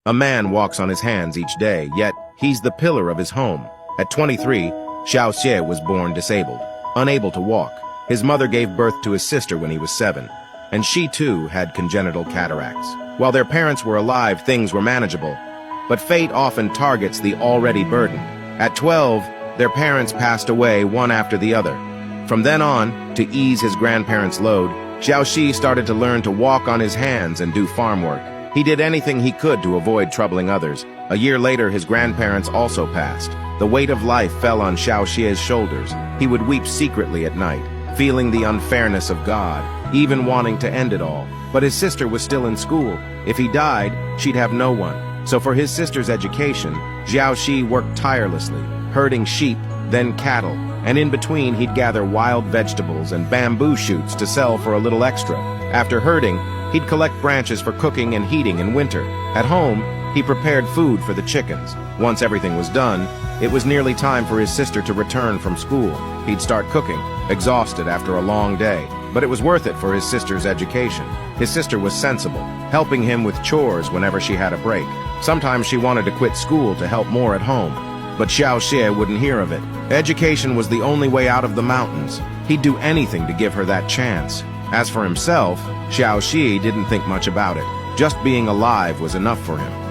A man walks on his hands each day, yet he's the pillar of his home. At 23, Xiao Xie was born disabled, unable to walk. His mother gave birth to his sister when he was 7, and she too had congenital cataracts. While their parents were alive, things were manageable, but fate often targets the already burdened. At 12, their parents passed away one after the other. From then on, to ease his grandparents' load, Xiao Xi started to learn to walk on his hands and do farm work. He did anything he could to avoid troubling others. A year later, his grandparents also passed. The weight of life fell on Xiao Xie's shoulders. He would weep secretly at night, feeling the unfairness of God, even wanting to end it all. But his sister was still in school. If he died, she'd have no one. So for his sister's education, Xiao Xi worked tirelessly, herding sheep, then cattle, and in between he'd gather wild vegetables and bamboo shoots to sell for a little extra. After herding, he'd collect branches for cooking and heating in winter. At home, he prepared food for the chickens. Once everything was done, it was nearly time for his sister to return from school. He'd start cooking, exhausted after a long day, but it was worth it for his sister's education. His sister was sensible, helping him with chores whenever she had a break. Sometimes she wanted to quit school to help more at home, but Xiao Xie wouldn't hear of it. Education was the only way out of the mountains. He'd do anything to give her that chance. As for himself, Xiao Xi didn't think much about it. Just being alive was enough for him.